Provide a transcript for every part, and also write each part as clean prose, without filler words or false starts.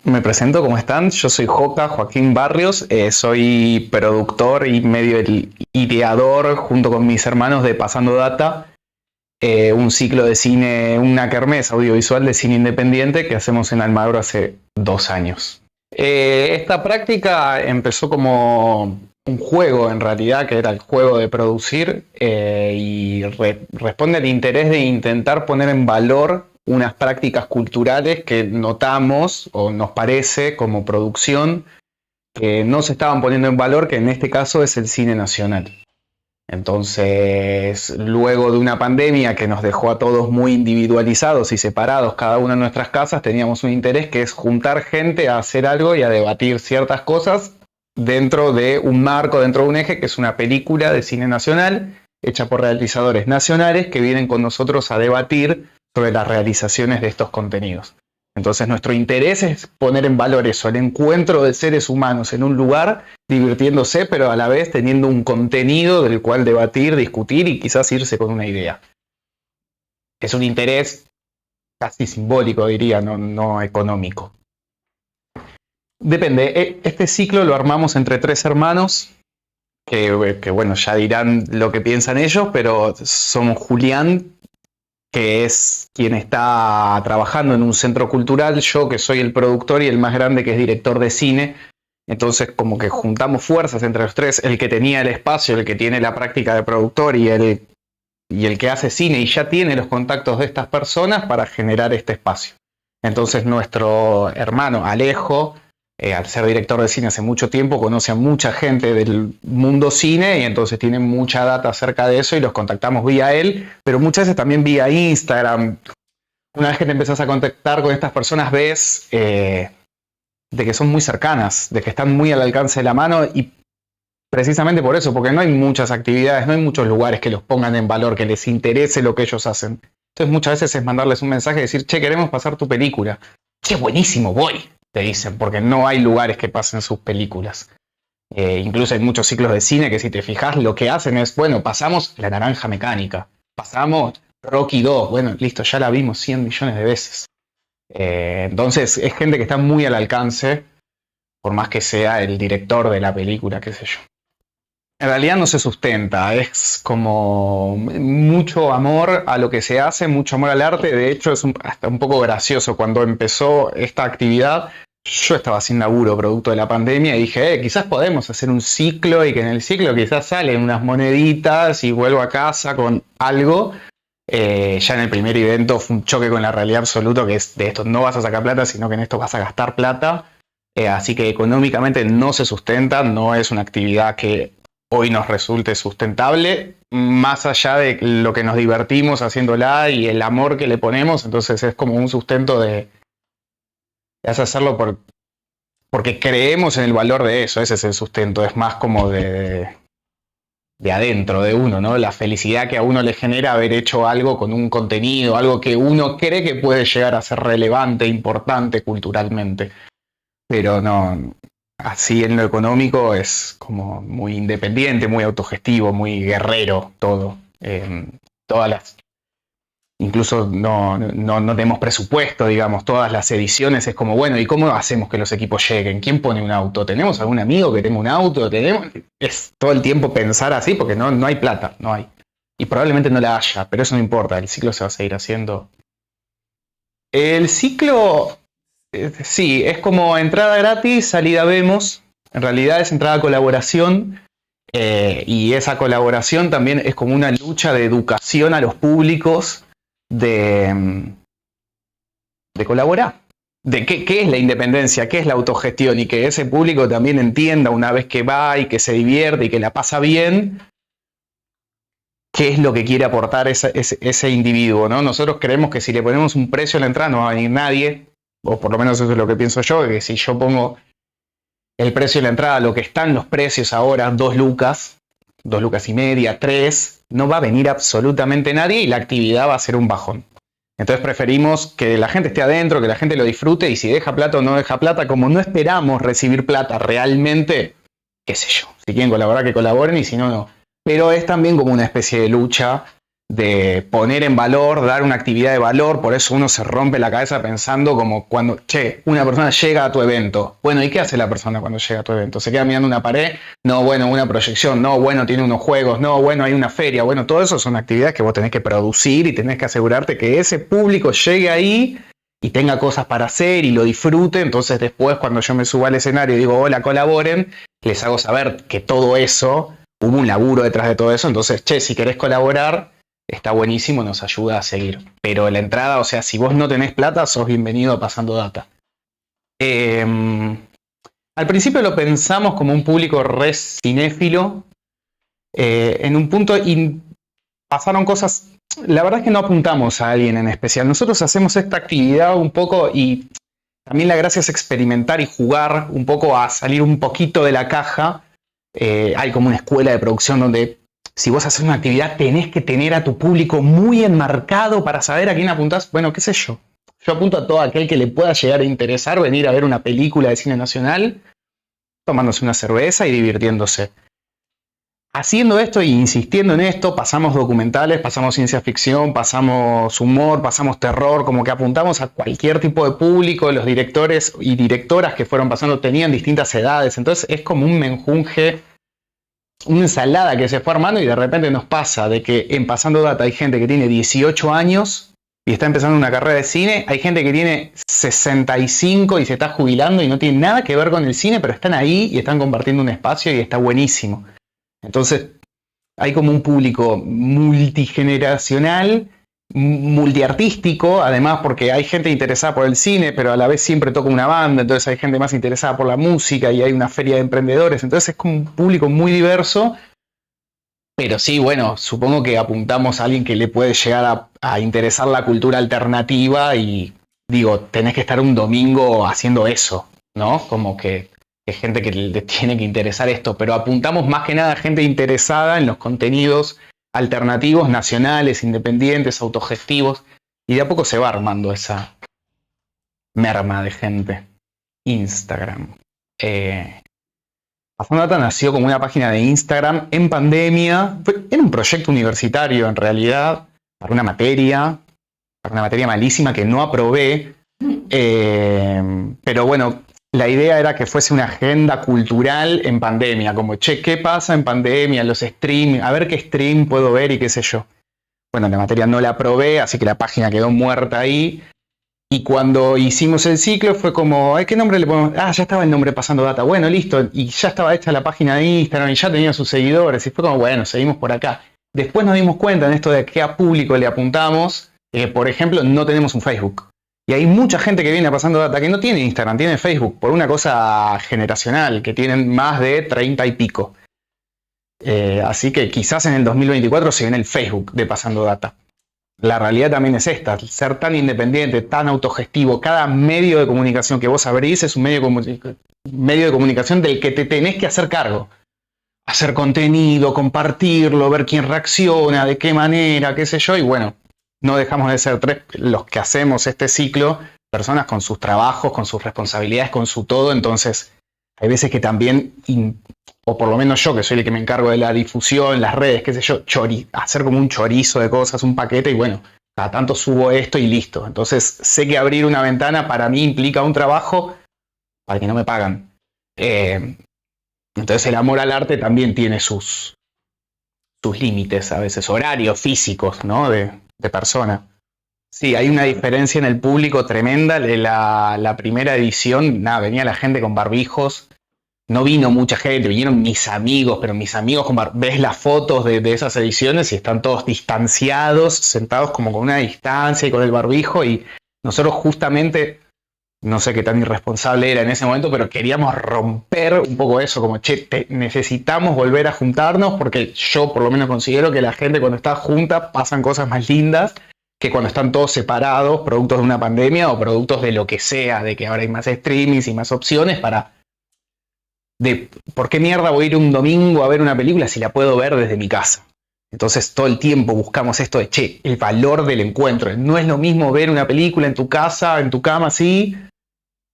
Me presento, ¿cómo están? Yo soy Joaquín Barrios, soy productor y medio el ideador junto con mis hermanos de Pasando Data, un ciclo de cine, una kermés audiovisual de cine independiente que hacemos en Almagro hace 2 años. Esta práctica empezó como un juego en realidad, que era el juego de producir, responde al interés de intentar poner en valor unas prácticas culturales que notamos o nos parece como producción que no se estaban poniendo en valor, que en este caso es el cine nacional. Entonces, luego de una pandemia que nos dejó a todos muy individualizados y separados, cada uno en nuestras casas, teníamos un interés que es juntar gente a hacer algo y a debatir ciertas cosas dentro de un marco, dentro de un eje, que es una película de cine nacional, hecha por realizadores nacionales que vienen con nosotros a debatir sobre las realizaciones de estos contenidos. Entonces nuestro interés es poner en valor eso, el encuentro de seres humanos en un lugar, divirtiéndose, pero a la vez teniendo un contenido del cual debatir, discutir y quizás irse con una idea. Es un interés casi simbólico, diría, no económico. Depende, este ciclo lo armamos entre 3 hermanos, que bueno, ya dirán lo que piensan ellos, pero somos Julián, que es quien está trabajando en un centro cultural, yo que soy el productor y el más grande que es director de cine. Entonces como que juntamos fuerzas entre los tres, el que tenía el espacio, el que tiene la práctica de productor y el que hace cine y ya tiene los contactos de estas personas para generar este espacio. Entonces nuestro hermano Alejo, al ser director de cine hace mucho tiempo, conoce a mucha gente del mundo cine y entonces tiene mucha data acerca de eso y los contactamos vía él, pero muchas veces también vía Instagram. Una vez que te empezás a contactar con estas personas ves de que son muy cercanas, de que están muy al alcance de la mano y precisamente por eso, porque no hay muchas actividades, no hay muchos lugares que los pongan en valor, que les interese lo que ellos hacen. Entonces muchas veces es mandarles un mensaje y decir, che, queremos pasar tu película. Che, buenísimo, voy. Te dicen, porque no hay lugares que pasen sus películas. Incluso hay muchos ciclos de cine que si te fijas lo que hacen es, bueno, pasamos La Naranja Mecánica, pasamos Rocky 2, bueno, listo, ya la vimos 100 millones de veces. Entonces es gente que está muy al alcance, por más que sea el director de la película, qué sé yo. En realidad no se sustenta, es como mucho amor a lo que se hace, mucho amor al arte. De hecho es hasta un poco gracioso. Cuando empezó esta actividad, yo estaba sin laburo producto de la pandemia y dije, quizás podemos hacer un ciclo y que en el ciclo quizás salen unas moneditas y vuelvo a casa con algo. Ya en el primer evento fue un choque con la realidad absoluto, que es de esto no vas a sacar plata, sino que en esto vas a gastar plata. Así que económicamente no se sustenta, no es una actividad que hoy nos resulte sustentable, más allá de lo que nos divertimos haciéndola y el amor que le ponemos. Entonces es como un sustento de hacerlo porque creemos en el valor de eso. Ese es el sustento, es más como de adentro de uno, ¿no? La felicidad que a uno le genera haber hecho algo con un contenido, algo que uno cree que puede llegar a ser relevante, importante culturalmente, pero no. Así en lo económico es como muy independiente, muy autogestivo, muy guerrero todo. Incluso no tenemos presupuesto, digamos, todas las ediciones es como, bueno, ¿y cómo hacemos que los equipos lleguen? ¿Quién pone un auto? ¿Tenemos algún amigo que tenga un auto? Es todo el tiempo pensar así porque no hay plata, no hay. Y probablemente no la haya, pero eso no importa, el ciclo se va a seguir haciendo. El ciclo... Sí, es como entrada gratis, salida vemos. En realidad es entrada a colaboración y esa colaboración también es como una lucha de educación a los públicos de colaborar. De qué es la independencia, qué es la autogestión y que ese público también entienda una vez que va y que se divierte y que la pasa bien, qué es lo que quiere aportar ese individuo, ¿no? Nosotros creemos que si le ponemos un precio a la entrada no va a venir nadie. O por lo menos eso es lo que pienso yo, que si yo pongo el precio de la entrada, lo que están los precios ahora, 2 lucas y media, 3, no va a venir absolutamente nadie y la actividad va a ser un bajón. Entonces preferimos que la gente esté adentro, que la gente lo disfrute y si deja plata o no deja plata, como no esperamos recibir plata realmente, qué sé yo, si quieren colaborar que colaboren y si no, no. Pero es también como una especie de lucha de poner en valor, dar una actividad de valor. Por eso uno se rompe la cabeza pensando como cuando, che, una persona llega a tu evento. Bueno, ¿y qué hace la persona cuando llega a tu evento? ¿Se queda mirando una pared? No, bueno, una proyección. No, bueno, tiene unos juegos. No, bueno, hay una feria. Bueno, todo eso son actividades que vos tenés que producir y tenés que asegurarte que ese público llegue ahí y tenga cosas para hacer y lo disfrute. Entonces después, cuando yo me subo al escenario y digo, hola, colaboren, les hago saber que todo eso, hubo un laburo detrás de todo eso. Entonces, che, si querés colaborar, está buenísimo, nos ayuda a seguir. Pero la entrada, o sea, si vos no tenés plata, sos bienvenido a Pasando Data. Al principio lo pensamos como un público re cinéfilo. En un punto pasaron cosas. La verdad es que no apuntamos a alguien en especial. Nosotros hacemos esta actividad un poco y también la gracia es experimentar y jugar un poco a salir un poquito de la caja. Hay como una escuela de producción donde si vos haces una actividad tenés que tener a tu público muy enmarcado para saber a quién apuntás. Bueno, qué sé yo. Yo apunto a todo aquel que le pueda llegar a interesar venir a ver una película de cine nacional, tomándose una cerveza y divirtiéndose. Haciendo esto e insistiendo en esto, pasamos documentales, pasamos ciencia ficción, pasamos humor, pasamos terror, como que apuntamos a cualquier tipo de público. Los directores y directoras que fueron pasando tenían distintas edades, entonces es como un menjunje, una ensalada que se fue armando y de repente nos pasa de que en Pasando Data hay gente que tiene 18 años y está empezando una carrera de cine, hay gente que tiene 65 y se está jubilando y no tiene nada que ver con el cine, pero están ahí y están compartiendo un espacio y está buenísimo. Entonces hay como un público multigeneracional, multiartístico, además porque hay gente interesada por el cine, pero a la vez siempre toca una banda, entonces hay gente más interesada por la música y hay una feria de emprendedores, entonces es como un público muy diverso, pero sí, bueno, supongo que apuntamos a alguien que le puede llegar a interesar la cultura alternativa y digo, tenés que estar un domingo haciendo eso, ¿no? Como que es gente que le tiene que interesar esto, pero apuntamos más que nada a gente interesada en los contenidos alternativos, nacionales, independientes, autogestivos, y de a poco se va armando esa merma de gente. Instagram. Pasando Data nació como una página de Instagram en pandemia. Era un proyecto universitario en realidad, para una materia malísima que no aprobé, pero bueno, la idea era que fuese una agenda cultural en pandemia, como, che, ¿qué pasa en pandemia? Los streams, a ver qué stream puedo ver y qué sé yo. Bueno, la materia no la aprobé, así que la página quedó muerta ahí. Y cuando hicimos el ciclo fue como, ¿qué nombre le ponemos? Ah, ya estaba el nombre Pasando Data. Bueno, listo. Y ya estaba hecha la página de Instagram y ya tenía sus seguidores. Y fue como, bueno, seguimos por acá. Después nos dimos cuenta en esto de qué a público le apuntamos. Por ejemplo, no tenemos un Facebook. Y hay mucha gente que viene a Pasando Data que no tiene Instagram, tiene Facebook, por una cosa generacional, que tienen más de 30 y pico. Así que quizás en el 2024 se viene el Facebook de Pasando Data. La realidad también es esta, ser tan independiente, tan autogestivo, cada medio de comunicación que vos abrís es un medio de comunicación del que te tenés que hacer cargo. Hacer contenido, compartirlo, ver quién reacciona, de qué manera, qué sé yo, y bueno, no dejamos de ser tres los que hacemos este ciclo, personas con sus trabajos, con sus responsabilidades, con su todo, entonces hay veces que también, o por lo menos yo que soy el que me encargo de la difusión, las redes, qué sé yo, hacer como un chorizo de cosas, un paquete y bueno, cada tanto subo esto y listo. Entonces sé que abrir una ventana para mí implica un trabajo para que no me pagan. Entonces el amor al arte también tiene sus límites, a veces horarios, físicos, ¿no? De persona. Sí, hay una diferencia en el público tremenda. La primera edición, nada, venía la gente con barbijos. No vino mucha gente, vinieron mis amigos, pero mis amigos, ves las fotos de esas ediciones y están todos distanciados, sentados como con una distancia y con el barbijo. Y nosotros justamente, no sé qué tan irresponsable era en ese momento, pero queríamos romper un poco eso, como, che, necesitamos volver a juntarnos porque yo por lo menos considero que la gente cuando está junta pasan cosas más lindas que cuando están todos separados, productos de una pandemia o productos de lo que sea, de que ahora hay más streamings y más opciones ¿por qué mierda voy a ir un domingo a ver una película si la puedo ver desde mi casa? Entonces todo el tiempo buscamos esto de, che, el valor del encuentro. No es lo mismo ver una película en tu casa, en tu cama, así,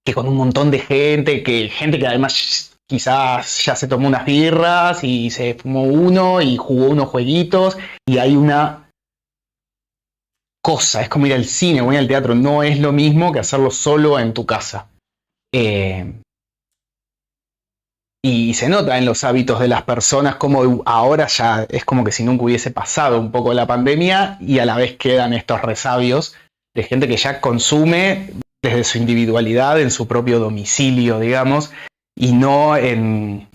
que con un montón de gente que además quizás ya se tomó unas birras y se fumó uno y jugó unos jueguitos y hay una cosa, es como ir al cine o ir al teatro, no es lo mismo que hacerlo solo en tu casa. Eh, y se nota en los hábitos de las personas como ahora ya es como que si nunca hubiese pasado un poco la pandemia y a la vez quedan estos resabios de gente que ya consume desde su individualidad en su propio domicilio, digamos, y no en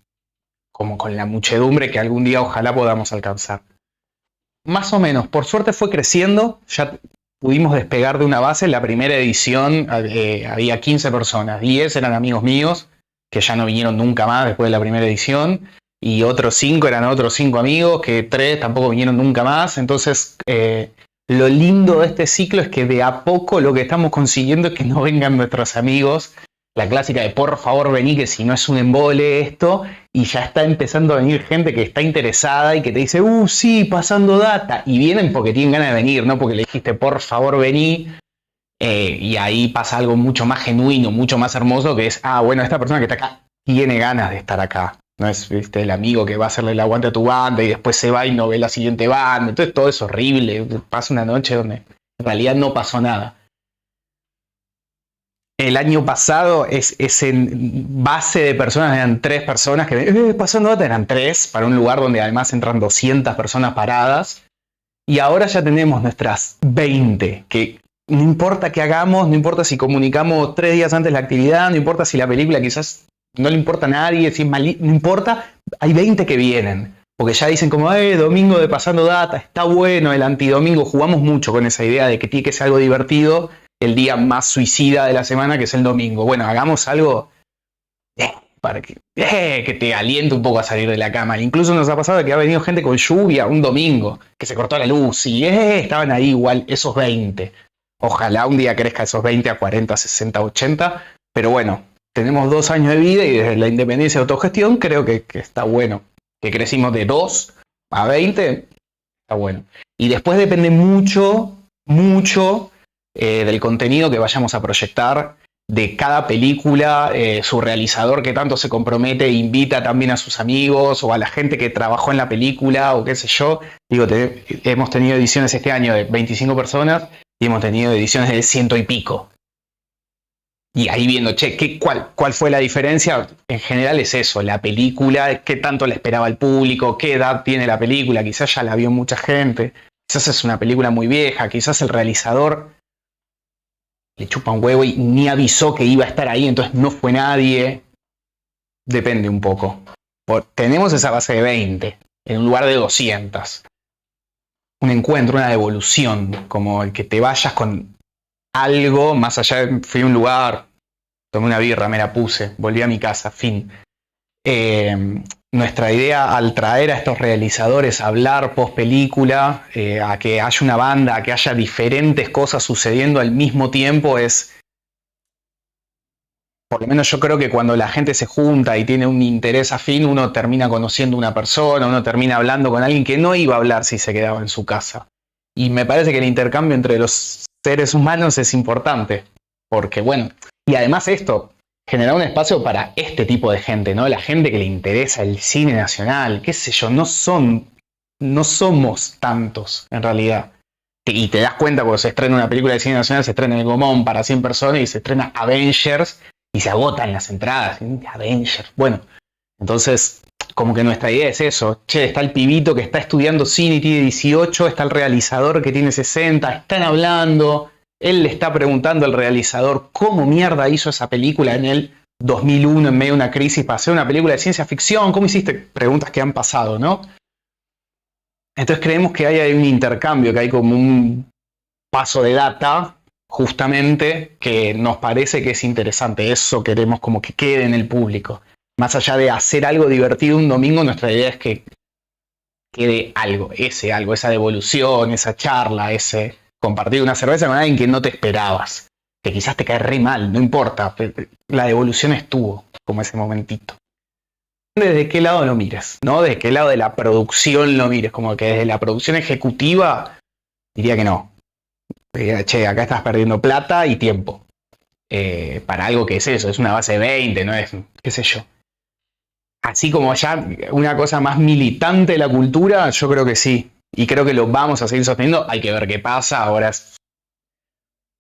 como con la muchedumbre que algún día ojalá podamos alcanzar. Más o menos, por suerte fue creciendo, ya pudimos despegar de una base. En la primera edición había 15 personas, 10 eran amigos míos, que ya no vinieron nunca más después de la primera edición, y otros 5 eran otros 5 amigos, que 3 tampoco vinieron nunca más. Entonces, lo lindo de este ciclo es que de a poco lo que estamos consiguiendo es que no vengan nuestros amigos, la clásica de por favor vení, que si no es un embole esto, y ya está empezando a venir gente que está interesada y que te dice, sí, pasando data, y vienen porque tienen ganas de venir, no porque le dijiste por favor vení, y ahí pasa algo mucho más genuino, mucho más hermoso, que es, bueno, esta persona que está acá tiene ganas de estar acá, no es, viste, el amigo que va a hacerle el aguante a tu banda y después se va y no ve la siguiente banda, entonces todo es horrible, pasa una noche donde en realidad no pasó nada. El año pasado ese base de personas eran 3 personas que pasando data eran 3 para un lugar donde además entran 200 personas paradas, y ahora ya tenemos nuestras 20, que no importa qué hagamos, no importa si comunicamos 3 días antes la actividad, no importa si la película quizás no le importa a nadie, si es mal, no importa, hay 20 que vienen, porque ya dicen como, domingo de pasando data, está bueno el antidomingo, jugamos mucho con esa idea de que tiene que ser algo divertido el día más suicida de la semana, que es el domingo. Bueno, hagamos algo para que te aliente un poco a salir de la cama. Incluso nos ha pasado que ha venido gente con lluvia un domingo, que se cortó la luz y estaban ahí igual esos 20. Ojalá un día crezca esos 20 a 40, 60, 80, pero bueno, tenemos 2 años de vida y desde la independencia de autogestión creo que está bueno. Que crecimos de 2 a 20, está bueno. Y después depende mucho, mucho del contenido que vayamos a proyectar, de cada película, su realizador que tanto se compromete e invita también a sus amigos o a la gente que trabajó en la película o qué sé yo. Digo, hemos tenido ediciones este año de 25 personas y hemos tenido ediciones de 100 y pico. Y ahí viendo, ¿cuál fue la diferencia? En general es eso, la película, qué tanto la esperaba el público, qué edad tiene la película, quizás ya la vio mucha gente, quizás es una película muy vieja, quizás el realizador le chupa un huevo y ni avisó que iba a estar ahí, entonces no fue nadie. Depende un poco. Tenemos esa base de 20 en un lugar de 200. Un encuentro, una devolución, como el que te vayas con algo, más allá fui a un lugar, tomé una birra, me la puse, volví a mi casa, fin. Nuestra idea al traer a estos realizadores a hablar post película, a que haya una banda, a que haya diferentes cosas sucediendo al mismo tiempo, es, por lo menos yo creo que cuando la gente se junta y tiene un interés afín, uno termina conociendo a una persona, uno termina hablando con alguien que no iba a hablar si se quedaba en su casa. Y me parece que el intercambio entre los seres humanos es importante, porque bueno, y además esto, generar un espacio para este tipo de gente, ¿no? La gente que le interesa el cine nacional, qué sé yo, no somos tantos en realidad. Y te das cuenta cuando se estrena una película de cine nacional, se estrena El Gomón para 100 personas y se estrena Avengers y se agotan las entradas. Avengers, bueno, entonces como que nuestra idea es eso. Che, está el pibito que está estudiando cine y tiene 18, está el realizador que tiene 60, están hablando. Él le está preguntando al realizador cómo mierda hizo esa película en el 2001 en medio de una crisis para hacer una película de ciencia ficción. ¿Cómo hiciste? Preguntas que han pasado, ¿no? Entonces creemos que hay un intercambio, que hay como un paso de data, justamente, que nos parece que es interesante. Eso queremos como que quede en el público. Más allá de hacer algo divertido un domingo, nuestra idea es que quede algo, esa devolución, esa charla, ese compartir una cerveza con alguien que no te esperabas, que quizás te cae re mal, no importa, la devolución estuvo, como ese momentito. Desde qué lado lo mires, ¿no? Desde qué lado de la producción lo mires, como que desde la producción ejecutiva, diría que no. Che, acá estás perdiendo plata y tiempo. Para algo que es eso, es una base de 20, no es, qué sé yo. Así como ya una cosa más militante de la cultura, yo creo que sí. y creo que lo vamos a seguir sosteniendo. Hay que ver qué pasa. Ahora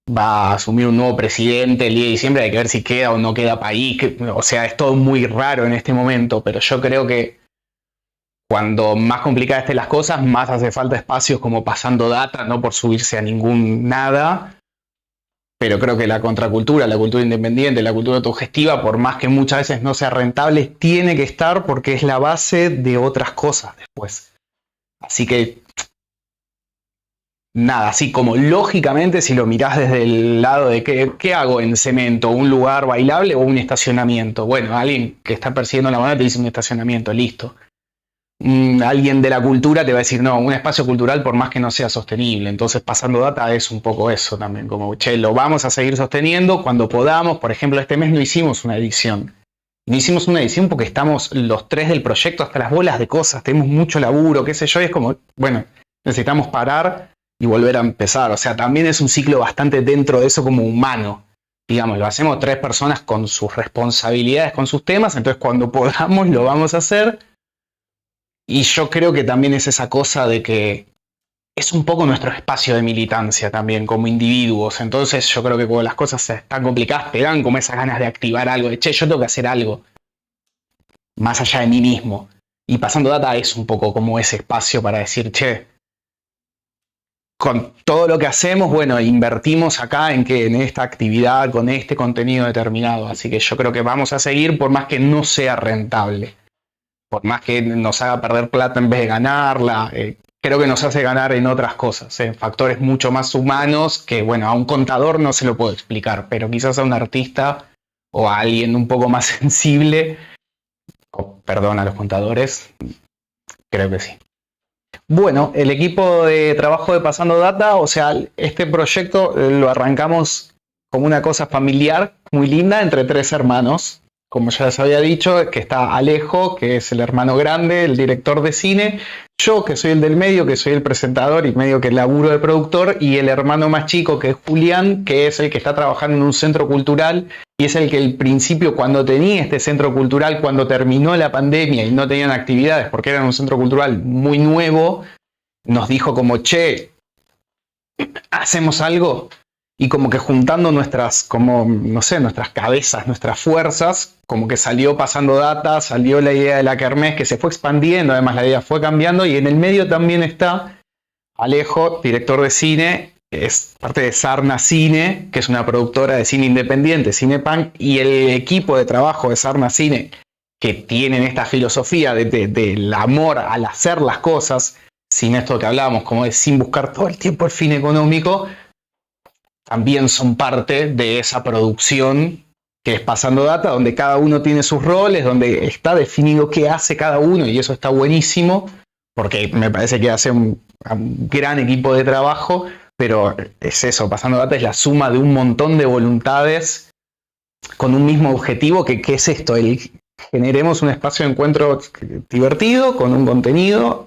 va a asumir un nuevo presidente el día de diciembre, hay que ver si queda o no queda país. O sea, es todo muy raro en este momento, pero yo creo que cuando más complicadas estén las cosas, más hace falta espacios como Pasando Data, no por subirse a ningún nada, pero creo que la contracultura, la cultura independiente, la cultura autogestiva, por más que muchas veces no sea rentable, tiene que estar porque es la base de otras cosas después. Así que, nada, así como lógicamente, si lo mirás desde el lado de qué hago en Cemento, un lugar bailable o un estacionamiento. Bueno, alguien que está persiguiendo la moneda te dice un estacionamiento, listo. Alguien de la cultura te va a decir, no, un espacio cultural por más que no sea sostenible. Entonces, Pasando Data es un poco eso también, como, che, lo vamos a seguir sosteniendo cuando podamos. Por ejemplo, este mes no hicimos una edición. No hicimos una edición porque estamos los tres del proyecto hasta las bolas de cosas, tenemos mucho laburo, qué sé yo, y es como, bueno, necesitamos parar y volver a empezar. O sea, también es un ciclo bastante dentro de eso como humano. Digamos, lo hacemos 3 personas con sus responsabilidades, con sus temas, entonces cuando podamos lo vamos a hacer. Y yo creo que también es esa cosa de que es un poco nuestro espacio de militancia también como individuos. Entonces yo creo que cuando las cosas están complicadas te dan como esas ganas de activar algo, de che, yo tengo que hacer algo más allá de mí mismo. Y Pasando Data es un poco como ese espacio para decir, che, con todo lo que hacemos, bueno, invertimos acá en esta actividad, con este contenido determinado. Así que yo creo que vamos a seguir por más que no sea rentable. Por más que nos haga perder plata en vez de ganarla, creo que nos hace ganar en otras cosas, en factores mucho más humanos que, bueno, a un contador no se lo puedo explicar, pero quizás a un artista o a alguien un poco más sensible, o perdón a los contadores, creo que sí. Bueno, el equipo de trabajo de Pasando Data, o sea, este proyecto lo arrancamos como una cosa familiar muy linda entre 3 hermanos. Como ya les había dicho, que está Alejo, que es el hermano grande, el director de cine, yo, que soy el del medio, que soy el presentador y medio que laburo de productor, y el hermano más chico, que es Julián, que es el que está trabajando en un centro cultural, y es el que al principio, cuando tenía este centro cultural, cuando terminó la pandemia y no tenían actividades, porque era un centro cultural muy nuevo, nos dijo como, che, ¿hacemos algo? Y como que juntando nuestras, como, no sé, nuestras cabezas, nuestras fuerzas, como que salió Pasando Data, salió la idea de la kermés, que se fue expandiendo, además la idea fue cambiando, y en el medio también está Alejo, director de cine, es parte de Sarna Cine, que es una productora de cine independiente, Cinepunk, y el equipo de trabajo de Sarna Cine, que tienen esta filosofía del amor al hacer las cosas, sin esto que hablábamos, como de sin buscar todo el tiempo el fin económico, también son parte de esa producción que es Pasando Data, donde cada uno tiene sus roles, donde está definido qué hace cada uno, y eso está buenísimo, porque me parece que hace un gran equipo de trabajo, pero es eso, Pasando Data es la suma de un montón de voluntades con un mismo objetivo, que es esto, generemos un espacio de encuentro divertido, con un contenido,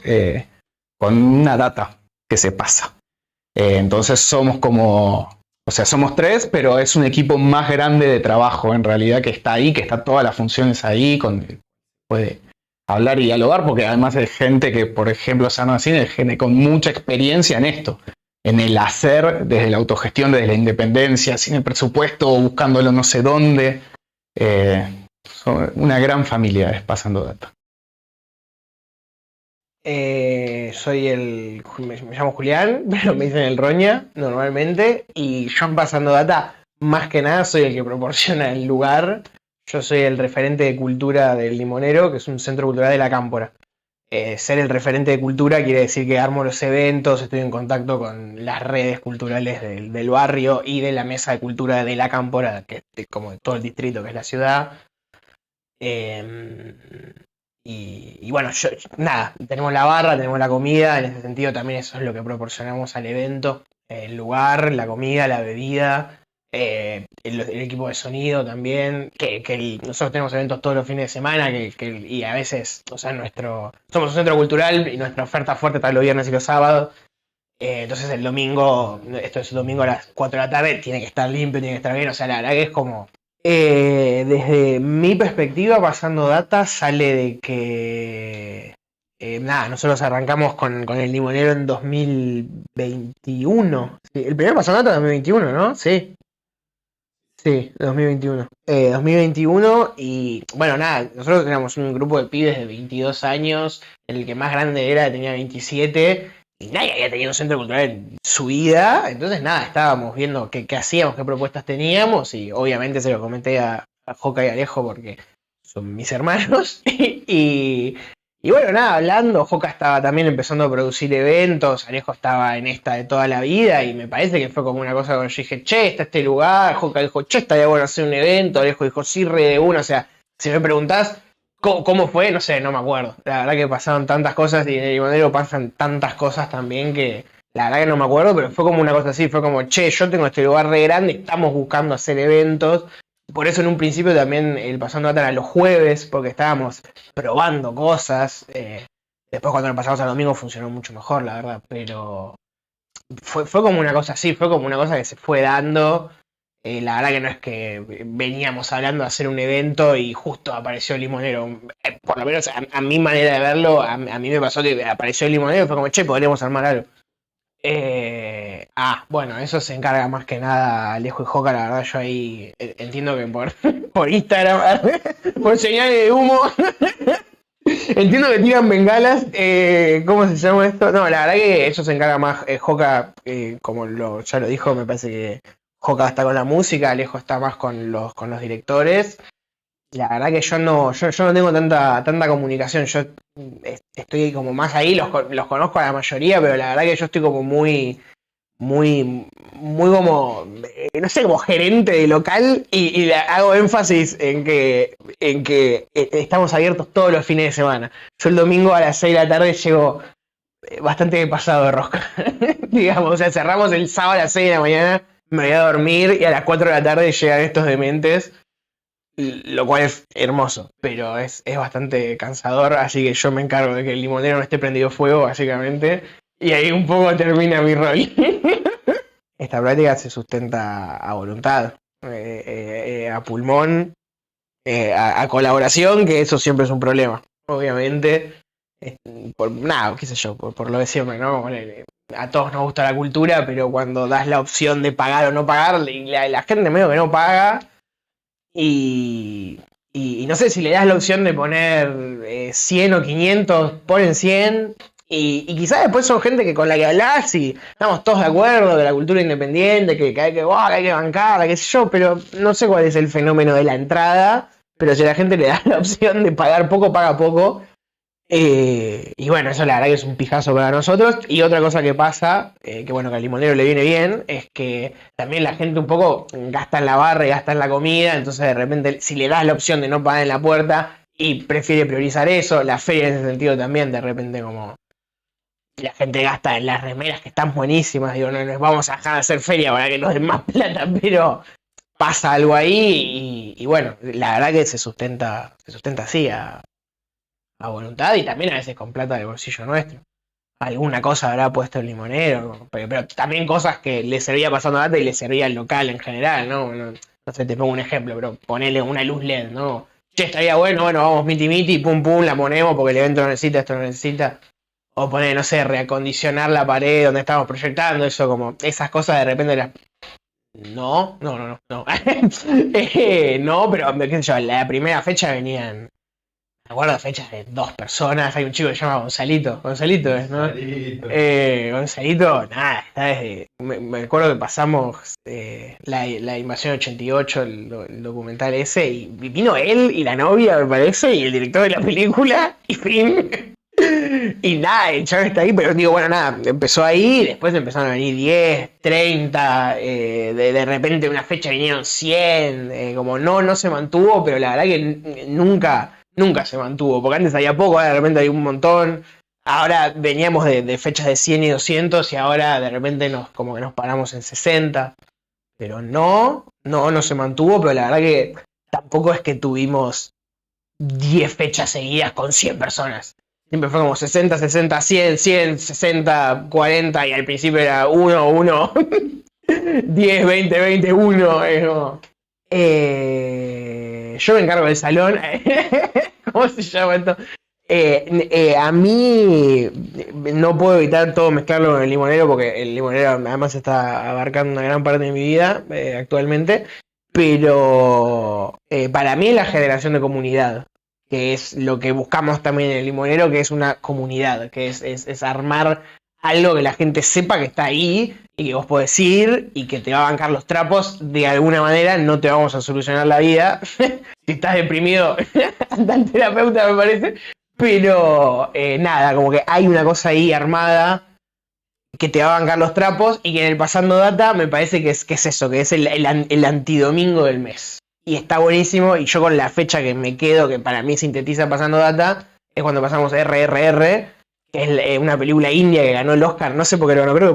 con una data que se pasa. Entonces somos como... O sea, somos 3, pero es un equipo más grande de trabajo en realidad que está ahí, que está todas las funciones ahí, puede hablar y dialogar, porque además es gente que, por ejemplo, Sarna Cine es gente con mucha experiencia en esto, en el hacer desde la autogestión, desde la independencia, sin el presupuesto, buscándolo no sé dónde. Son una gran familia es Pasando Data. Me llamo Julián, pero me dicen el Roña normalmente, y yo en Pasando Data, más que nada soy el que proporciona el lugar. Yo soy el referente de cultura del Limonero, que es un centro cultural de la Cámpora. Ser el referente de cultura quiere decir que armo los eventos, estoy en contacto con las redes culturales del barrio y de la mesa de cultura de la Cámpora, que es como de todo el distrito que es la ciudad. Y bueno, nada, tenemos la barra, tenemos la comida, en ese sentido también eso es lo que proporcionamos al evento, el lugar, la comida, la bebida, el equipo de sonido también, nosotros tenemos eventos todos los fines de semana y a veces, o sea, somos un centro cultural y nuestra oferta fuerte está los viernes y los sábados. Entonces el domingo, esto es el domingo a las 4 de la tarde, tiene que estar limpio, tiene que estar bien, o sea, la verdad que es como... desde mi perspectiva, Pasando Data sale de que Nada, nosotros arrancamos con el limonero en 2021. Sí, el primer pasonato en 2021, ¿no? Sí. Sí, 2021. 2021 y bueno, nada, nosotros éramos un grupo de pibes de 22 años, el que más grande era tenía 27 y nadie había tenido un centro cultural en su vida, entonces nada, estábamos viendo qué hacíamos, qué propuestas teníamos y obviamente se lo comenté a Joca y Alejo porque son mis hermanos y bueno, nada, hablando, Joca estaba también empezando a producir eventos, Alejo estaba en esta de toda la vida y me parece que fue como una cosa cuando yo dije, che, está este lugar, Joca dijo, che, estaría bueno hacer un evento, Alejo dijo, sí, re de uno, o sea, si me preguntás cómo fue, no sé, no me acuerdo. La verdad que pasaron tantas cosas y en el limonero pasan tantas cosas también que la verdad que no me acuerdo, pero fue como una cosa así, fue como, che, yo tengo este lugar re grande, estamos buscando hacer eventos. Por eso en un principio también el Pasando Data era los jueves, porque estábamos probando cosas. Después cuando lo pasamos al domingo funcionó mucho mejor, la verdad. Pero fue como una cosa así, fue como una cosa que se fue dando. La verdad que no es que veníamos hablando de hacer un evento y justo apareció el limonero. Por lo menos a mi manera de verlo, a mí me pasó que apareció el limonero y fue como, che, podríamos armar algo. Bueno, eso se encarga más que nada Alejo y Joca, la verdad yo ahí entiendo que por Instagram, por señales de humo, entiendo que tiran bengalas, ¿cómo se llama esto? No, la verdad que eso se encarga más Joca, como ya lo dijo, me parece que Joca está con la música, Alejo está más con los directores. La verdad que yo no tengo tanta comunicación, yo estoy como más ahí, los conozco a la mayoría, pero la verdad que yo estoy como muy como, no sé, como gerente de local y hago énfasis en que estamos abiertos todos los fines de semana. Yo el domingo a las 6 de la tarde llego bastante pasado de rosca, digamos, o sea, cerramos el sábado a las 6 de la mañana, me voy a dormir y a las 4 de la tarde llegan estos dementes. Lo cual es hermoso, pero es bastante cansador, así que yo me encargo de que el limonero no esté prendido fuego, básicamente, y ahí un poco termina mi rol. Esta práctica se sustenta a voluntad, a pulmón, a colaboración, que eso siempre es un problema, obviamente. Por nada, qué sé yo, por lo de siempre, ¿no? A todos nos gusta la cultura, pero cuando das la opción de pagar o no pagar, la gente medio que no paga. Y no sé si le das la opción de poner 100 o 500, ponen 100. Y quizás después son gente que con la que hablas y estamos todos de acuerdo de la cultura independiente, que hay que bancarla, qué sé yo, pero no sé cuál es el fenómeno de la entrada. Pero si a la gente le da la opción de pagar poco, paga poco. Y bueno, eso la verdad que es un pijazo para nosotros. Y otra cosa que pasa, que bueno, que al limonero le viene bien, es que también la gente un poco gasta en la barra y gasta en la comida. Entonces de repente si le das la opción de no pagar en la puerta y prefiere priorizar eso, la feria en ese sentido también, de repente como la gente gasta en las remeras que están buenísimas. Digo, no nos vamos a dejar de hacer feria para que nos den más plata, pero pasa algo ahí y bueno, la verdad que se sustenta así a voluntad y también a veces con plata del bolsillo nuestro. Alguna cosa habrá puesto el limonero, pero también cosas que le servía pasando data y le servía al local en general, ¿no? No sé, te pongo un ejemplo, pero ponele una luz LED, ¿no? Che, estaría bueno, vamos miti, pum, la ponemos porque el evento lo necesita, esto lo necesita. O poner, no sé, reacondicionar la pared donde estamos proyectando, eso como, esas cosas de repente las... No. No, pero qué sé yo, la primera fecha venían... Me acuerdo de fechas de 2 personas. Hay un chico que se llama Gonzalito. Gonzalito es, ¿no? Gonzalito, nada, está desde. Me acuerdo que pasamos la Invasión 88, el documental ese, y vino él y la novia, me parece, y el director de la película, y fin. Y nada, el chaval está ahí, pero digo, bueno, nada, empezó ahí, después empezaron a venir 10, 30, de repente una fecha vinieron 100, como no se mantuvo, pero la verdad que nunca se mantuvo, porque antes había poco, ahora de repente hay un montón. Ahora veníamos de fechas de 100 y 200 y ahora de repente como que nos paramos en 60. Pero no se mantuvo, pero la verdad que tampoco es que tuvimos 10 fechas seguidas con 100 personas. Siempre fue como 60, 60, 100, 100, 60, 40 y al principio era 1, 1, 10, 20, 20, 1. Yo me encargo del salón. ¿Cómo se llama esto? A mí no puedo evitar todo mezclarlo con el limonero porque el limonero además está abarcando una gran parte de mi vida actualmente, pero para mí es la generación de comunidad, que es lo que buscamos también en el limonero, que es una comunidad, que es armar algo que la gente sepa que está ahí y que vos podés ir y que te va a bancar los trapos de alguna manera, no te vamos a solucionar la vida. Si estás deprimido, anda al terapeuta me parece. Pero nada, como que hay una cosa ahí armada que te va a bancar los trapos y que en el Pasando Data me parece que es eso, que es el antidomingo del mes. Y está buenísimo y yo con la fecha que me quedo, que para mí sintetiza Pasando Data, es cuando pasamos RRR, que es una película india que ganó el Oscar, no sé por qué lo ganó, creo que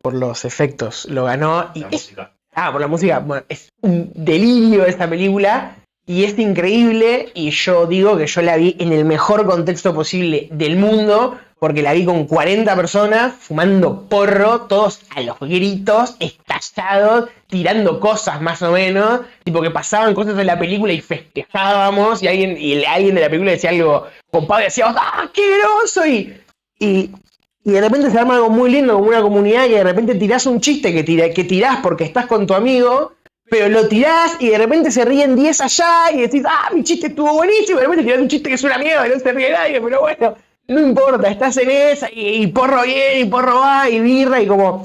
por los efectos lo ganó. Y por la música, bueno, es un delirio esta película. Y es increíble, y yo digo que yo la vi en el mejor contexto posible del mundo, porque la vi con 40 personas, fumando porro, todos a los gritos, estallados, tirando cosas más o menos, tipo que pasaban cosas en la película y festejábamos, y alguien de la película decía algo copado y decíamos, ¡ah, qué groso! Y de repente se arma algo muy lindo, como una comunidad, que de repente tirás un chiste que tirás porque estás con tu amigo, pero lo tirás y de repente se ríen 10 allá y decís, mi chiste estuvo buenísimo, y de repente tirás un chiste que es una mierda y no se ríe nadie, pero bueno, no importa, estás en esa y porro bien, y porro va, y birra, y como...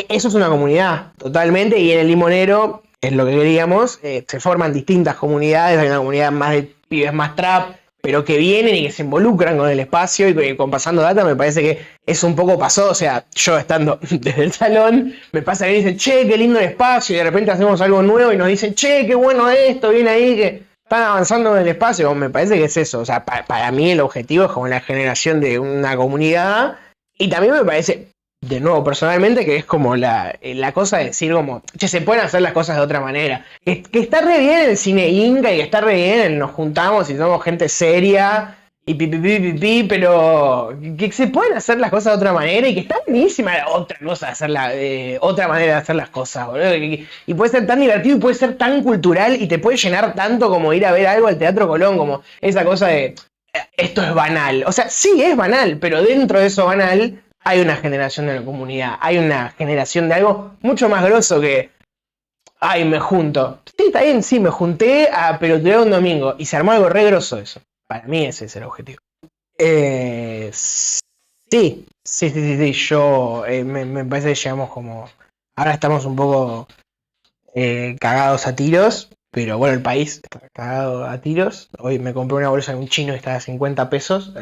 Eso es una comunidad, totalmente, y en el limonero, es lo que queríamos, se forman distintas comunidades, hay una comunidad más de pibes más trap, pero que vienen y que se involucran con el espacio y con Pasando Data me parece que es un poco pasó, o sea, yo estando desde el salón, me pasa que dicen, che, qué lindo el espacio, y de repente hacemos algo nuevo y nos dicen, che, qué bueno esto, viene ahí, que están avanzando en el espacio, me parece que es eso, o sea, para mí el objetivo es como la generación de una comunidad, y también me parece, de nuevo, personalmente, que es como la cosa de decir como, che, se pueden hacer las cosas de otra manera. Que está re bien el cine inca y que está re bien el nos juntamos y somos gente seria y pero que se pueden hacer las cosas de otra manera y que está buenísima otra cosa de hacerla, otra manera de hacer las cosas, boludo. Y puede ser tan divertido y puede ser tan cultural y te puede llenar tanto como ir a ver algo al Teatro Colón, como esa cosa de, esto es banal. O sea, sí es banal, pero dentro de eso banal hay una generación de la comunidad, hay una generación de algo mucho más grosso que, me junto. Sí, está bien, sí, me junté a pelotudear un domingo y se armó algo re grosso eso. Para mí ese es el objetivo. Sí, yo me parece que llegamos como... Ahora estamos un poco cagados a tiros, pero bueno, el país está cagado a tiros. Hoy me compré una bolsa de un chino que está a 50 pesos,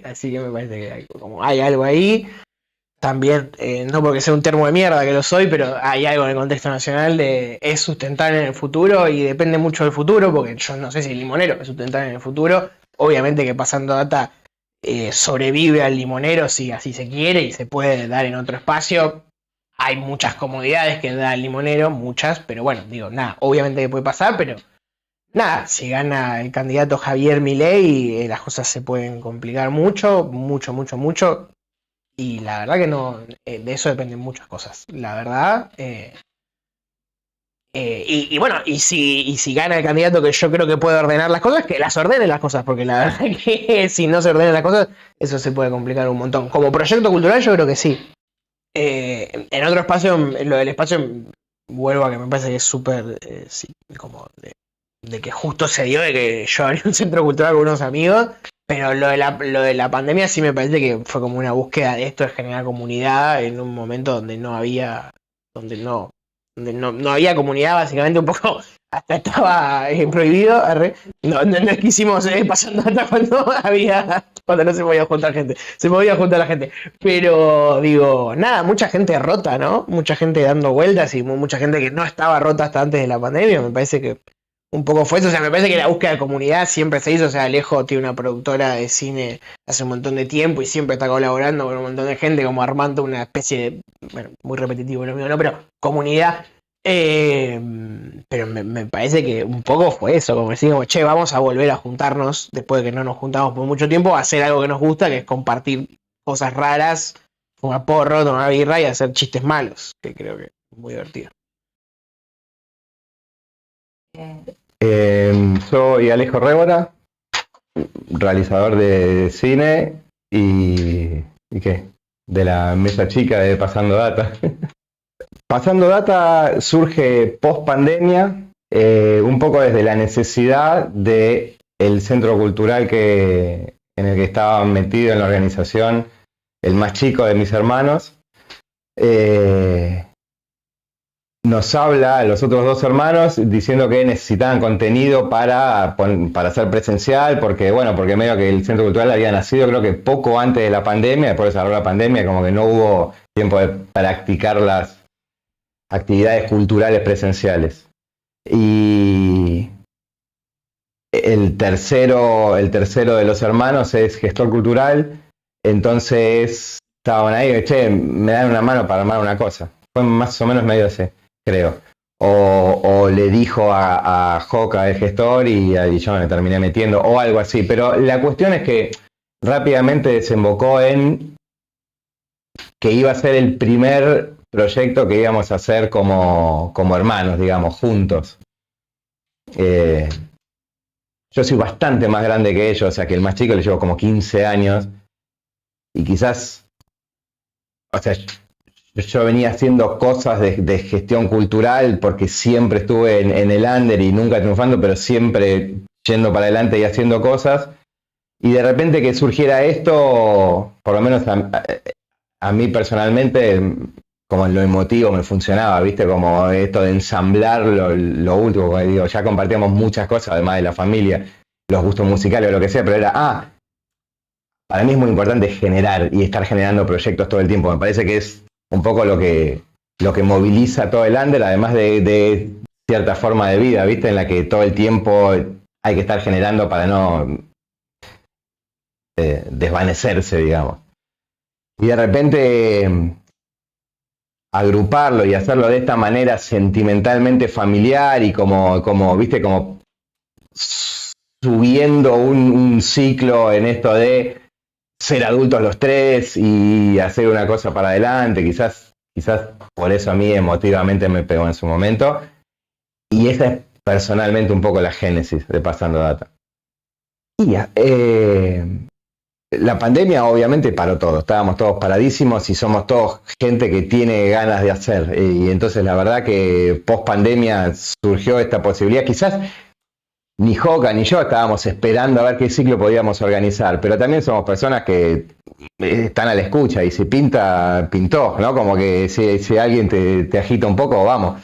así que me parece que hay algo ahí. También, no porque sea un termo de mierda que lo soy, pero hay algo en el contexto nacional de es sustentable en el futuro y depende mucho del futuro, porque yo no sé si el limonero es sustentable en el futuro. Obviamente que Pasando Data sobrevive al limonero si así se quiere y se puede dar en otro espacio. Hay muchas comodidades que da el limonero, muchas, pero bueno, digo, nada, obviamente que puede pasar, pero nada, si gana el candidato Javier Milei, las cosas se pueden complicar mucho. Y la verdad que no, de eso dependen muchas cosas. La verdad. Y bueno, y si gana el candidato que yo creo que puede ordenar las cosas, que las ordene las cosas, porque la verdad que si no se ordenan las cosas, eso se puede complicar un montón. Como proyecto cultural, yo creo que sí. En otro espacio, lo del espacio, vuelvo a que me parece que es súper, sí, como de que justo se dio de que yo abrí un centro cultural con unos amigos. Pero lo de la pandemia sí me parece que fue como una búsqueda de esto de generar comunidad en un momento donde no había comunidad, básicamente un poco hasta estaba prohibido. No quisimos Pasando hasta cuando no se podía juntar gente. Se podía juntar la gente. Pero digo, nada, mucha gente rota, ¿no? Mucha gente dando vueltas y mucha gente que no estaba rota hasta antes de la pandemia. Me parece que un poco fue eso, o sea, me parece que la búsqueda de comunidad siempre se hizo, o sea, Alejo tiene una productora de cine hace un montón de tiempo y siempre está colaborando con un montón de gente, como armando una especie de, bueno, muy repetitivo lo mío, ¿no? Pero comunidad, pero me parece que un poco fue eso, como decir, como, che, vamos a volver a juntarnos, después de que no nos juntamos por mucho tiempo, a hacer algo que nos gusta, que es compartir cosas raras, fumar porro, tomar birra y hacer chistes malos, que creo que es muy divertido. Soy Alejo Révora, realizador de cine y ¿qué? De la mesa chica de Pasando Data. Pasando Data surge post pandemia, un poco desde la necesidad de el centro cultural en el que estaba metido en la organización, el más chico de mis hermanos. Nos habla a los otros dos hermanos diciendo que necesitaban contenido para hacer presencial, porque medio que el centro cultural había nacido creo que poco antes de la pandemia, después se agarró la pandemia, como que no hubo tiempo de practicar las actividades culturales presenciales. Y el tercero de los hermanos es gestor cultural, entonces estaban ahí, che, me dan una mano para armar una cosa. Fue más o menos medio así, creo. O le dijo a Joca, el gestor, y yo me terminé metiendo, o algo así. Pero la cuestión es que rápidamente desembocó en que iba a ser el primer proyecto que íbamos a hacer como hermanos, digamos, juntos. Yo soy bastante más grande que ellos, o sea que el más chico le llevo como 15 años. Y quizás, o sea, yo venía haciendo cosas de gestión cultural porque siempre estuve en el under y nunca triunfando, pero siempre yendo para adelante y haciendo cosas. Y de repente que surgiera esto, por lo menos a mí personalmente, como en lo emotivo me funcionaba, ¿viste? Como esto de ensamblar lo último, como digo, ya compartíamos muchas cosas, además de la familia, los gustos musicales o lo que sea, pero era, para mí es muy importante generar y estar generando proyectos todo el tiempo. Me parece que es un poco lo que moviliza todo el under, además de cierta forma de vida, ¿viste? En la que todo el tiempo hay que estar generando para no desvanecerse, digamos. Y de repente agruparlo y hacerlo de esta manera sentimentalmente familiar y como ¿viste? Como subiendo un ciclo en esto de ser adultos los tres y hacer una cosa para adelante, quizás por eso a mí emotivamente me pegó en su momento. Y esa es personalmente un poco la génesis de Pasando Data. Y la pandemia obviamente paró todo, estábamos todos paradísimos y somos todos gente que tiene ganas de hacer. Y entonces la verdad que post pandemia surgió esta posibilidad. Quizás ni Joca ni yo estábamos esperando a ver qué ciclo podíamos organizar, pero también somos personas que están a la escucha y si pinta, pintó, ¿no? Como que si alguien te agita un poco, vamos.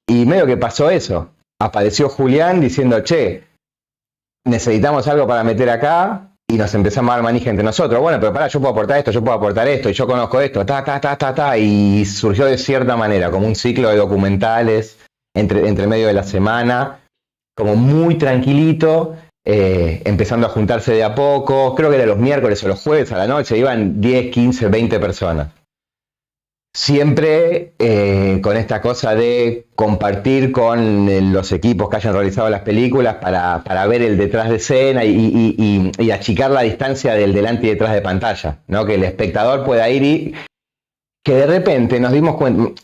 Y medio que pasó eso. Apareció Julián diciendo, che, necesitamos algo para meter acá, y nos empezamos a dar manija entre nosotros. Bueno, pero pará, yo puedo aportar esto, y yo conozco esto, y surgió de cierta manera, como un ciclo de documentales entre medio de la semana, como muy tranquilito, empezando a juntarse de a poco. Creo que era los miércoles o los jueves a la noche, iban 10, 15, 20 personas. Siempre con esta cosa de compartir con los equipos que hayan realizado las películas para ver el detrás de escena y achicar la distancia del delante y detrás de pantalla, ¿no? Que el espectador pueda ir y que de repente nos dimos cuenta.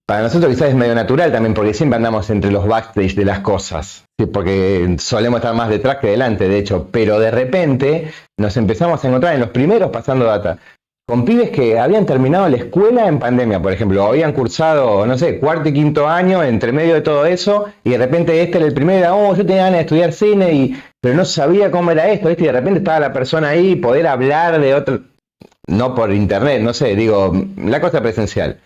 Para nosotros quizás es medio natural también, porque siempre andamos entre los backstage de las cosas, ¿sí? Porque solemos estar más detrás que delante, de hecho, pero de repente nos empezamos a encontrar en los primeros Pasando Data con pibes que habían terminado la escuela en pandemia, por ejemplo, habían cursado, no sé, cuarto y quinto año, entre medio de todo eso, y de repente este era el primero, yo tenía ganas de estudiar cine, pero no sabía cómo era esto, ¿viste? Y de repente estaba la persona ahí, poder hablar de otro, no por internet, no sé, digo, la cosa presencial,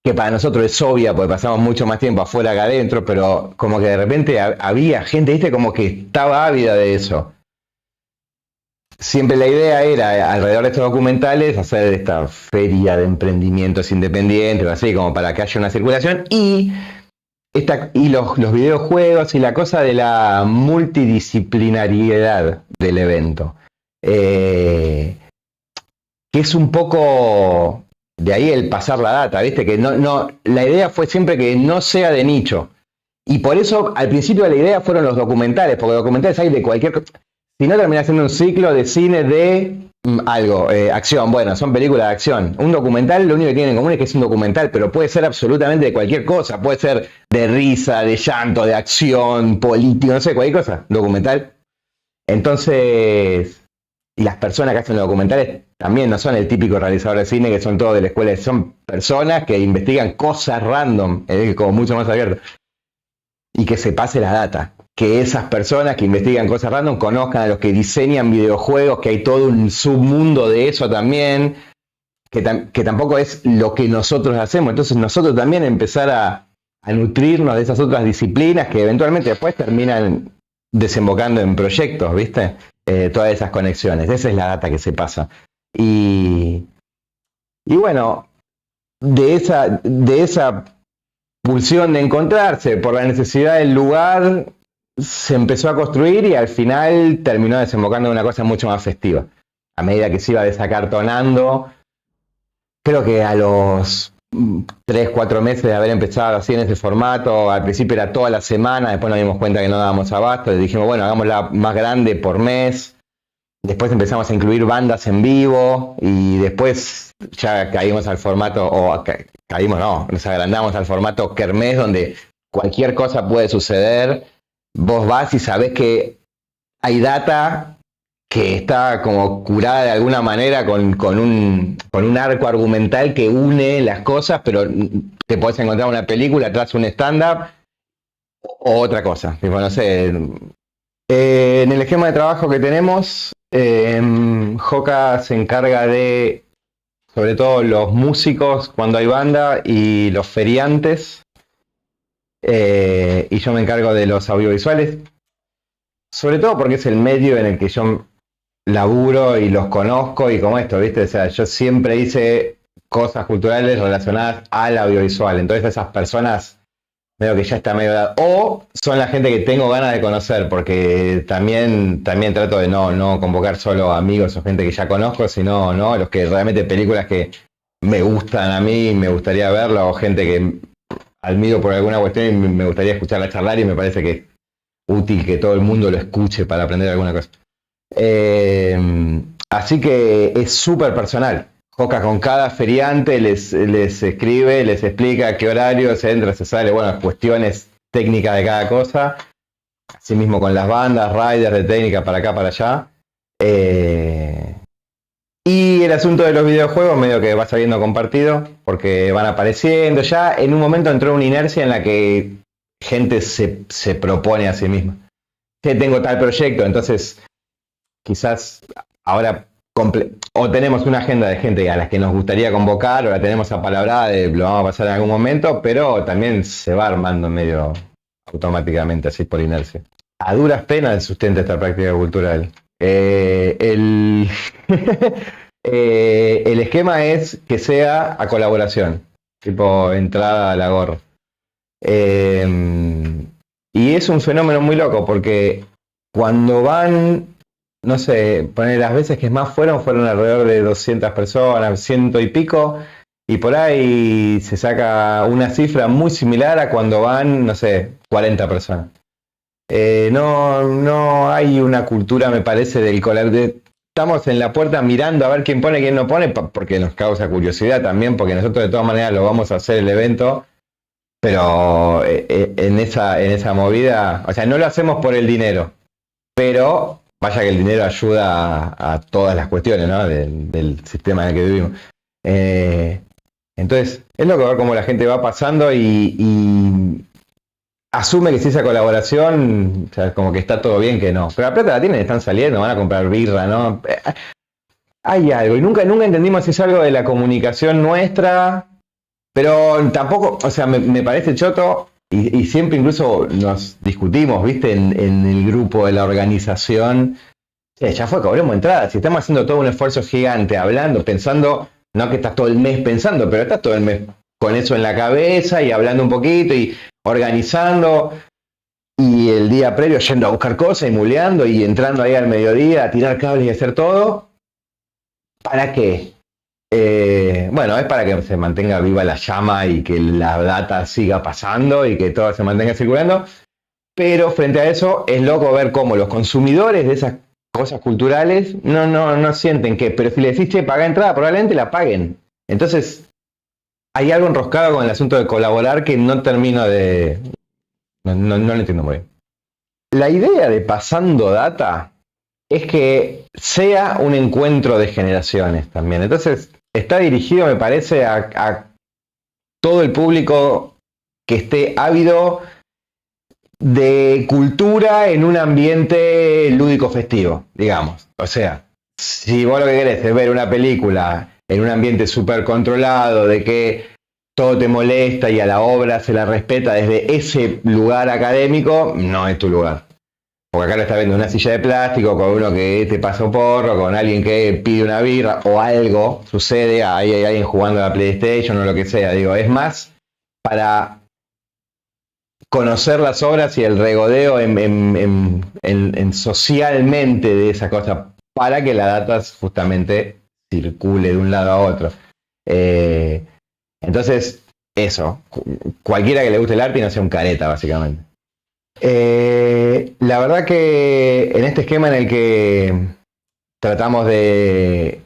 que para nosotros es obvia, porque pasamos mucho más tiempo afuera que adentro, pero como que de repente había gente, ¿viste? Como que estaba ávida de eso. Siempre la idea era, alrededor de estos documentales, hacer esta feria de emprendimientos independientes, así como para que haya una circulación, y los videojuegos y la cosa de la multidisciplinariedad del evento. Que es un poco de ahí el pasar la data, ¿viste? Que la idea fue siempre que no sea de nicho. Y por eso, al principio de la idea fueron los documentales, porque documentales hay de cualquier cosa. Si no, termina siendo un ciclo de cine de algo, acción. Bueno, son películas de acción. Un documental, lo único que tiene en común es que es un documental, pero puede ser absolutamente de cualquier cosa. Puede ser de risa, de llanto, de acción, político, no sé, cualquier cosa. Documental. Entonces, y las personas que hacen los documentales también no son el típico realizador de cine, que son todos de la escuela, son personas que investigan cosas random, como mucho más abierto, y que se pase la data. Que esas personas que investigan cosas random conozcan a los que diseñan videojuegos, que hay todo un submundo de eso también, que tampoco es lo que nosotros hacemos. Entonces nosotros también empezar a nutrirnos de esas otras disciplinas que eventualmente después terminan desembocando en proyectos, ¿viste? Todas esas conexiones. Esa es la data que se pasa. Y bueno, de esa pulsión de encontrarse por la necesidad del lugar, se empezó a construir y al final terminó desembocando en una cosa mucho más festiva. A medida que se iba desacartonando, creo que a los 3, 4 meses de haber empezado así en ese formato, al principio era toda la semana, después nos dimos cuenta que no dábamos abasto, y dijimos, bueno, hagámosla más grande por mes. Después empezamos a incluir bandas en vivo y después ya caímos al formato, nos agrandamos al formato kermés, donde cualquier cosa puede suceder. Vos vas y sabés que hay data que está como curada de alguna manera con un arco argumental que une las cosas, pero te podés encontrar una película tras un stand-up o otra cosa. Tipo, no sé, en el esquema de trabajo que tenemos, Joca se encarga de, sobre todo, los músicos cuando hay banda y los feriantes, y yo me encargo de los audiovisuales, sobre todo porque es el medio en el que yo laburo y los conozco y como esto, ¿viste? O sea, yo siempre hice cosas culturales relacionadas al audiovisual, entonces esas personas medio que ya está medio dado. O son la gente que tengo ganas de conocer, porque también trato de no convocar solo amigos o gente que ya conozco, sino los que realmente películas que me gustan a mí, me gustaría verla, o gente que admiro por alguna cuestión y me gustaría escucharla charlar y me parece que es útil que todo el mundo lo escuche para aprender alguna cosa. Así que es súper personal. Joca con cada feriante les escribe, les explica a qué horario se entra, se sale, bueno, cuestiones técnicas de cada cosa. Así mismo con las bandas, riders de técnica para acá, para allá. Y el asunto de los videojuegos medio que va saliendo compartido, porque van apareciendo. Ya en un momento entró una inercia en la que gente se propone a sí misma. Que tengo tal proyecto, entonces quizás ahora o tenemos una agenda de gente a las que nos gustaría convocar, o la tenemos apalabrada de lo vamos a pasar en algún momento, pero también se va armando medio automáticamente, así por inercia. A duras penas sustenta esta práctica cultural. El esquema es que sea a colaboración, tipo entrada a la gorra. Y es un fenómeno muy loco, porque cuando van, no sé, poner las veces que más fueron alrededor de 200 personas, 100 y pico, y por ahí se saca una cifra muy similar a cuando van, no sé, 40 personas. No hay una cultura, me parece, del colectivo. Estamos en la puerta mirando a ver quién pone, quién no pone, porque nos causa curiosidad también, porque nosotros de todas maneras lo vamos a hacer el evento, pero en esa movida, o sea, no lo hacemos por el dinero, pero vaya que el dinero ayuda a todas las cuestiones, ¿no? del sistema en el que vivimos. Entonces, es loco ver cómo la gente va pasando y asume que si esa colaboración, o sea, como que está todo bien, que no. Pero la plata la tienen, están saliendo, van a comprar birra, ¿no? Hay algo, y nunca entendimos si es algo de la comunicación nuestra, pero tampoco, o sea, me parece choto, y siempre incluso nos discutimos, ¿viste? En el grupo de la organización. Ya fue, cobremos entradas. Si estamos haciendo todo un esfuerzo gigante, hablando, pensando, no que estás todo el mes pensando, pero estás todo el mes con eso en la cabeza y hablando un poquito y organizando, y el día previo yendo a buscar cosas y muleando y entrando ahí al mediodía a tirar cables y hacer todo. ¿Para qué? Bueno, es para que se mantenga viva la llama y que la data siga pasando y que todo se mantenga circulando, pero frente a eso es loco ver cómo los consumidores de esas cosas culturales no sienten que, pero si le decís, che, paga entrada, probablemente la paguen. Entonces hay algo enroscado con el asunto de colaborar que no termino de... No lo entiendo muy bien. La idea de pasando data es que sea un encuentro de generaciones también. Entonces, está dirigido, me parece, a todo el público que esté ávido de cultura en un ambiente lúdico festivo, digamos. O sea, si vos lo que querés es ver una película en un ambiente súper controlado, de que todo te molesta y a la obra se la respeta desde ese lugar académico, no es tu lugar. Porque acá lo estás viendo en una silla de plástico, con uno que te pasa un porro, con alguien que pide una birra, o algo sucede, ahí hay alguien jugando a la PlayStation o lo que sea. Digo, es más para conocer las obras y el regodeo en socialmente de esa cosa, para que la data justamente circule de un lado a otro. Entonces, eso, cualquiera que le guste el arte y no sea un careta, básicamente. La verdad que en este esquema en el que tratamos de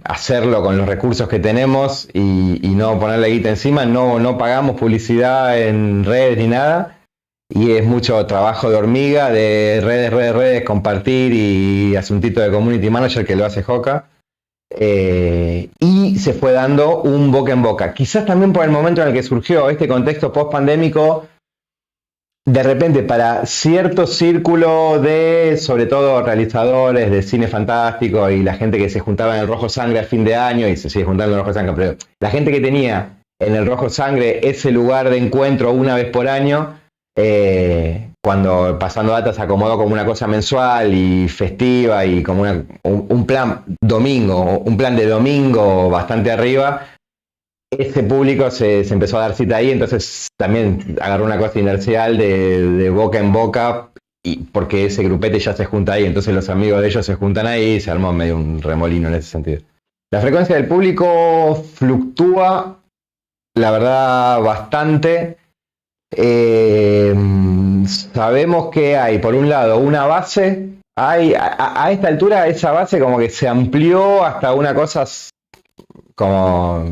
hacerlo con los recursos que tenemos y no ponerle guita encima, no pagamos publicidad en redes ni nada, y es mucho trabajo de hormiga, de redes, compartir y asuntito de community manager que lo hace Joca. Y se fue dando un boca en boca. Quizás también por el momento en el que surgió este contexto post-pandémico, de repente para cierto círculo de, sobre todo realizadores de cine fantástico y la gente que se juntaba en el Rojo Sangre a fin de año y se sigue juntando en el Rojo Sangre, pero la gente que tenía en el Rojo Sangre ese lugar de encuentro una vez por año, cuando Pasando Data se acomodó como una cosa mensual y festiva y como un plan domingo, un plan de domingo bastante arriba, ese público se empezó a dar cita ahí, entonces también agarró una cosa inercial de boca en boca, y porque ese grupete ya se junta ahí, entonces los amigos de ellos se juntan ahí y se armó medio un remolino en ese sentido. La frecuencia del público fluctúa, la verdad, bastante. Sabemos que hay, por un lado, una base, hay a esta altura esa base como que se amplió hasta una cosa como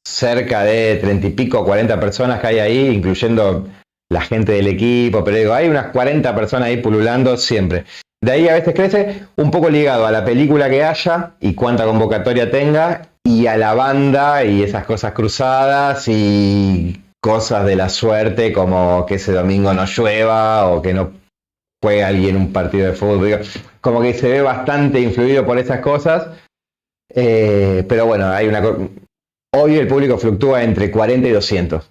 cerca de 30 y pico, 40 personas que hay ahí, incluyendo la gente del equipo, pero digo, hay unas 40 personas ahí pululando siempre. De ahí a veces crece, un poco ligado a la película que haya y cuánta convocatoria tenga, y a la banda y esas cosas cruzadas y cosas de la suerte, como que ese domingo no llueva o que no juegue alguien un partido de fútbol. Digo, como que se ve bastante influido por esas cosas, pero bueno, hay una... Hoy el público fluctúa entre 40 y 200,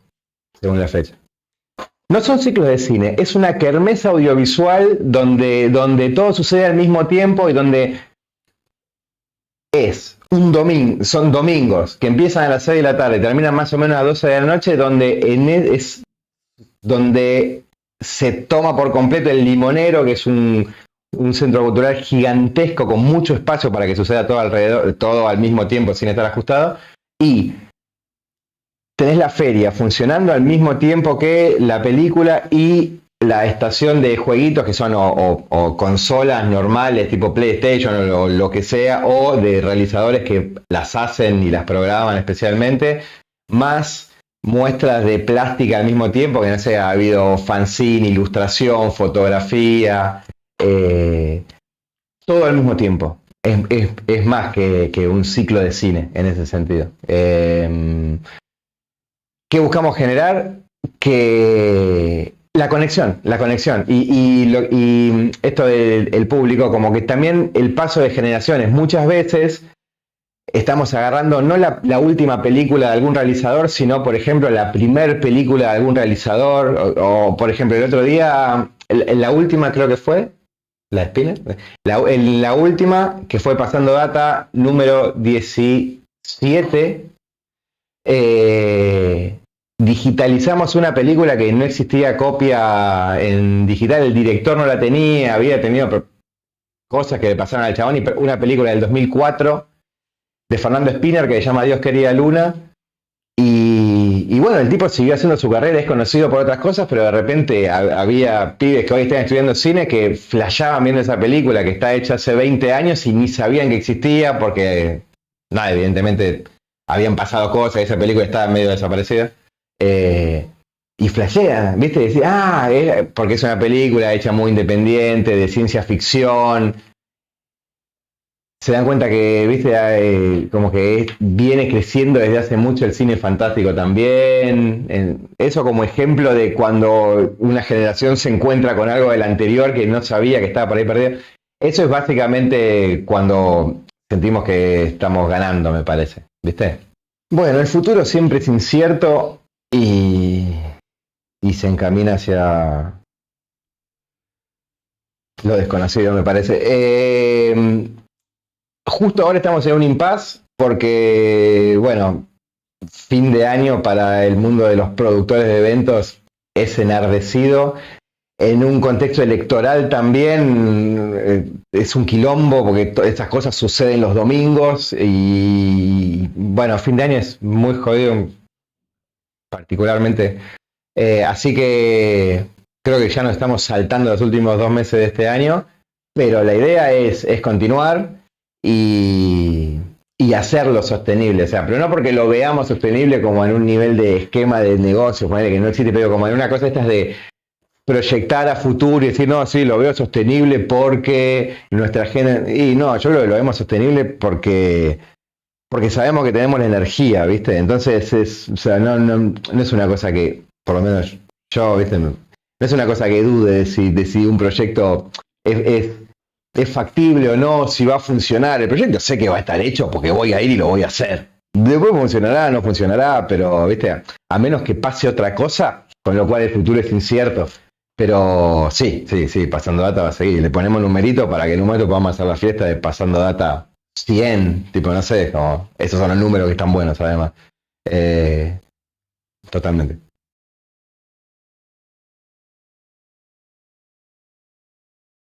según la fecha. No son ciclos de cine, es una kermés audiovisual donde todo sucede al mismo tiempo y donde es un domingo, son domingos que empiezan a las 6 de la tarde y terminan más o menos a las 12 de la noche, donde donde se toma por completo el Limonero, que es un centro cultural gigantesco con mucho espacio para que suceda todo alrededor, todo al mismo tiempo sin estar ajustado. Y tenés la feria funcionando al mismo tiempo que la película y la estación de jueguitos que son o consolas normales tipo PlayStation o lo que sea, o de realizadores que las hacen y las programan especialmente, más muestras de plástica al mismo tiempo, que no sé, ha habido fanzine, ilustración, fotografía, todo al mismo tiempo. Es más que un ciclo de cine en ese sentido. ¿Qué buscamos generar? Que la conexión. Y esto del público, como que también el paso de generaciones. Muchas veces estamos agarrando no la última película de algún realizador, sino, por ejemplo, la primer película de algún realizador. O por ejemplo, el otro día, la última creo que fue... ¿La Spinner? La última, que fue Pasando Data, número 17, digitalizamos una película que no existía copia en digital, el director no la tenía, había tenido cosas que le pasaron al chabón, y una película del 2004 de Fernando Spinner que se llama Dios querida Luna. Y bueno, el tipo siguió haciendo su carrera, es conocido por otras cosas, pero de repente había pibes que hoy están estudiando cine que flashaban viendo esa película que está hecha hace 20 años y ni sabían que existía porque, nada, evidentemente habían pasado cosas y esa película estaba medio desaparecida. y flashea, ¿viste? Decir, porque es una película hecha muy independiente, de ciencia ficción. Se dan cuenta que, ¿viste? Como que viene creciendo desde hace mucho el cine fantástico también. Eso como ejemplo de cuando una generación se encuentra con algo del anterior que no sabía que estaba por ahí perdido. Eso es básicamente cuando sentimos que estamos ganando, me parece, ¿viste? Bueno, el futuro siempre es incierto y se encamina hacia lo desconocido, me parece. Justo ahora estamos en un impasse porque, bueno, fin de año para el mundo de los productores de eventos es enardecido. En un contexto electoral también es un quilombo porque estas cosas suceden los domingos y, bueno, fin de año es muy jodido particularmente. Así que creo que ya nos estamos saltando los últimos 2 meses de este año, pero la idea es continuar y hacerlo sostenible, o sea, pero no porque lo veamos sostenible como en un nivel de esquema de negocio, que no existe, pero como en una cosa estas de proyectar a futuro y decir, no, sí, lo veo sostenible porque nuestra gente... Y no, yo creo que lo vemos sostenible porque sabemos que tenemos la energía, ¿viste? Entonces, o sea, no es una cosa que, por lo menos yo, ¿viste? No es una cosa que dude de si un proyecto es factible o no, si va a funcionar. El proyecto sé que va a estar hecho porque voy a ir y lo voy a hacer. Después funcionará, no funcionará, pero, ¿viste? A menos que pase otra cosa, con lo cual el futuro es incierto. Pero sí, Pasando Data va a seguir. Le ponemos numerito para que en un momento podamos hacer la fiesta de Pasando Data 100, tipo, no sé, como, esos son los números que están buenos además. Totalmente.